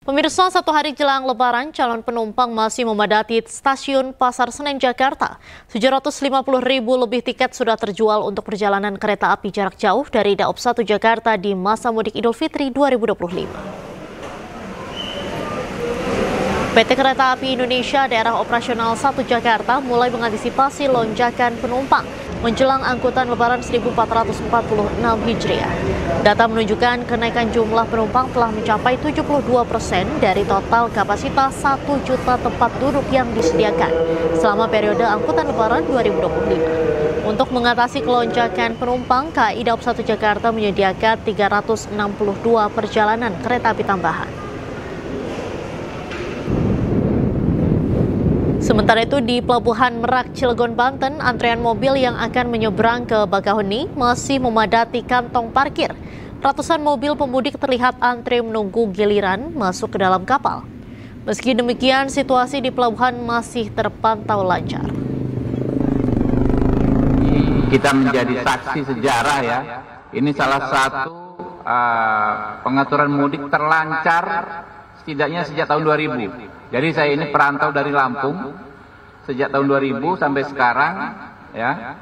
Pemirsa, satu hari jelang Lebaran, calon penumpang masih memadati stasiun Pasar Senen, Jakarta. 750.000 lebih tiket sudah terjual untuk perjalanan kereta api jarak jauh dari Daop 1 Jakarta di masa mudik Idul Fitri 2025. PT Kereta Api Indonesia Daerah Operasional 1 Jakarta mulai mengantisipasi lonjakan penumpang menjelang angkutan Lebaran 1446 Hijriah. Data menunjukkan kenaikan jumlah penumpang telah mencapai 72% dari total kapasitas 1 juta tempat duduk yang disediakan selama periode angkutan Lebaran 2025. Untuk mengatasi kelonjakan penumpang, KAI Daop 1 Jakarta menyediakan 362 perjalanan kereta api tambahan. Sementara itu di Pelabuhan Merak, Cilegon, Banten, antrean mobil yang akan menyeberang ke Bakahuni masih memadati kantong parkir. Ratusan mobil pemudik terlihat antre menunggu giliran masuk ke dalam kapal. Meski demikian, situasi di pelabuhan masih terpantau lancar. Kita menjadi saksi sejarah ya. Ini salah satu pengaturan mudik terlancar setidaknya sejak tahun 2000. Jadi saya ini perantau dari Lampung sejak tahun 2000 sampai sekarang ya.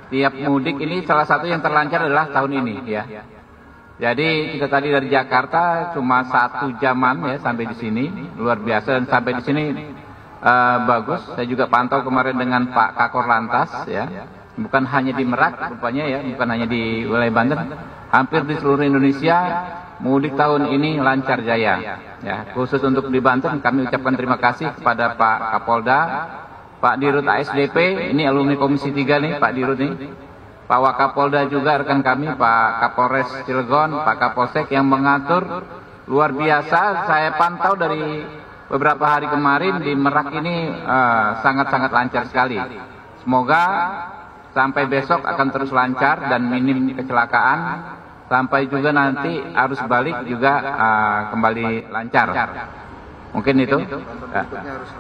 Tiap mudik ini salah satu yang terlancar adalah tahun ini ya. Jadi kita tadi dari Jakarta cuma 1 jaman ya sampai di sini, luar biasa, dan sampai di sini bagus. Saya juga pantau kemarin dengan Pak Kakor Lantas ya. Bukan hanya di Merak rupanya ya, bukan hanya di wilayah Banten, hampir di seluruh Indonesia mudik tahun ini lancar jaya. Ya, khusus untuk di Banten kami ucapkan terima kasih kepada Pak Kapolda, Pak Dirut ASDP, ini alumni Komisi 3 nih Pak Dirut nih, Pak Wakapolda juga rekan kami, Pak Kapolres Cilegon, Pak Kapolsek yang mengatur luar biasa. Saya pantau dari beberapa hari kemarin di Merak ini sangat-sangat lancar sekali. Semoga sampai besok akan terus lancar dan minim kecelakaan. Sampai juga nanti arus balik juga kembali lancar. Mungkin itu.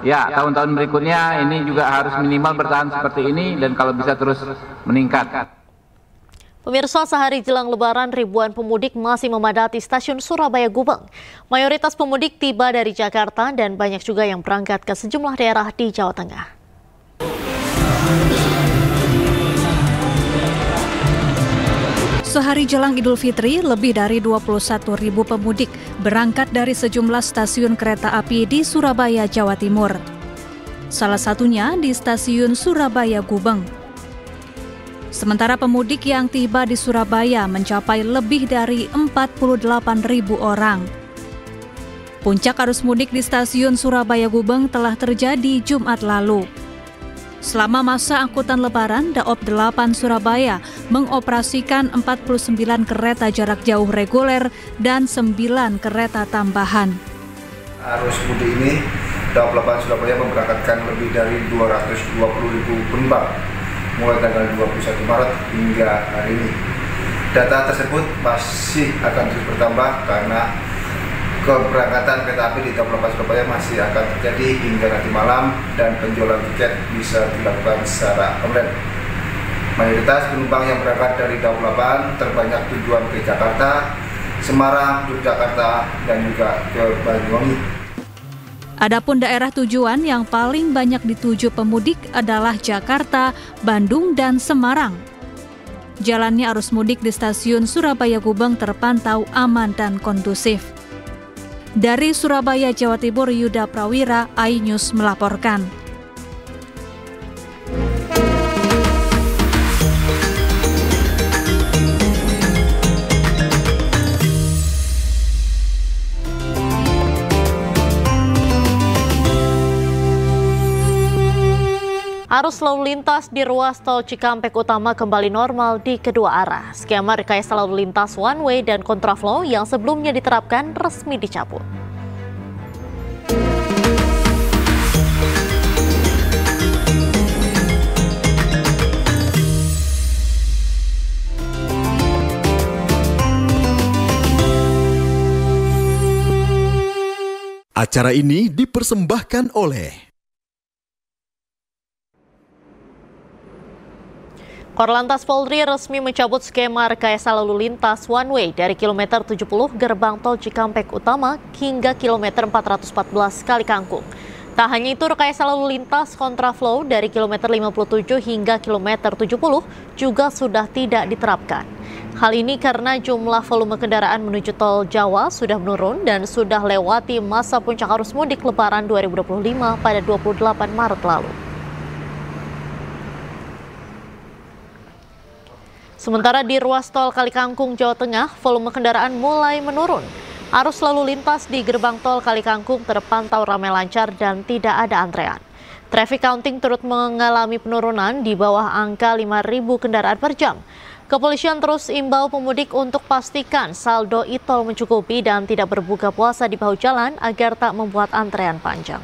Ya, tahun-tahun berikutnya ini juga harus minimal bertahan seperti ini dan kalau bisa terus meningkat. Pemirsa, sehari jelang Lebaran, ribuan pemudik masih memadati stasiun Surabaya Gubeng. Mayoritas pemudik tiba dari Jakarta dan banyak juga yang berangkat ke sejumlah daerah di Jawa Tengah. Sehari jelang Idul Fitri, lebih dari 21.000 pemudik berangkat dari sejumlah stasiun kereta api di Surabaya, Jawa Timur. Salah satunya di stasiun Surabaya Gubeng. Sementara pemudik yang tiba di Surabaya mencapai lebih dari 48.000 orang. Puncak arus mudik di stasiun Surabaya Gubeng telah terjadi Jumat lalu. Selama masa angkutan Lebaran, Daop 8 Surabaya mengoperasikan 49 kereta jarak jauh reguler dan 9 kereta tambahan. Arus mudik ini, Daop 8 Surabaya memberangkatkan lebih dari 220.000 penumpang mulai tanggal 21 Maret hingga hari ini. Data tersebut masih akan terus bertambah karena keberangkatan kereta api di Daop 8 Surabaya masih akan terjadi hingga nanti malam dan penjualan tiket bisa dilakukan secara online. Mayoritas penumpang yang berangkat dari Daop 8 terbanyak tujuan ke Jakarta, Semarang, Yogyakarta, dan juga ke Banyuwangi. Adapun daerah tujuan yang paling banyak dituju pemudik adalah Jakarta, Bandung, dan Semarang. Jalannya arus mudik di stasiun Surabaya Gubeng terpantau aman dan kondusif. Dari Surabaya, Jawa Timur, Yuda Prawira, iNews melaporkan. Arus lalu lintas di ruas tol Cikampek Utama kembali normal di kedua arah. Skema rekayasa lalu lintas one way dan kontraflow yang sebelumnya diterapkan resmi dicabut. Acara ini dipersembahkan oleh Korlantas Polri resmi mencabut skema rekayasa lalu lintas one way dari kilometer 70 gerbang tol Cikampek Utama hingga kilometer 414 Kalikangkung. Tak hanya itu, rekayasa lalu lintas kontraflow dari kilometer 57 hingga kilometer 70 juga sudah tidak diterapkan. Hal ini karena jumlah volume kendaraan menuju tol Jawa sudah menurun dan sudah lewati masa puncak arus mudik Lebaran 2025 pada 28 Maret lalu. Sementara di ruas tol Kalikangkung, Jawa Tengah, volume kendaraan mulai menurun. Arus lalu lintas di gerbang tol Kalikangkung terpantau ramai lancar dan tidak ada antrean. Traffic counting turut mengalami penurunan di bawah angka 5.000 kendaraan per jam. Kepolisian terus imbau pemudik untuk pastikan saldo e-tol mencukupi dan tidak berbuka puasa di bahu jalan agar tak membuat antrean panjang.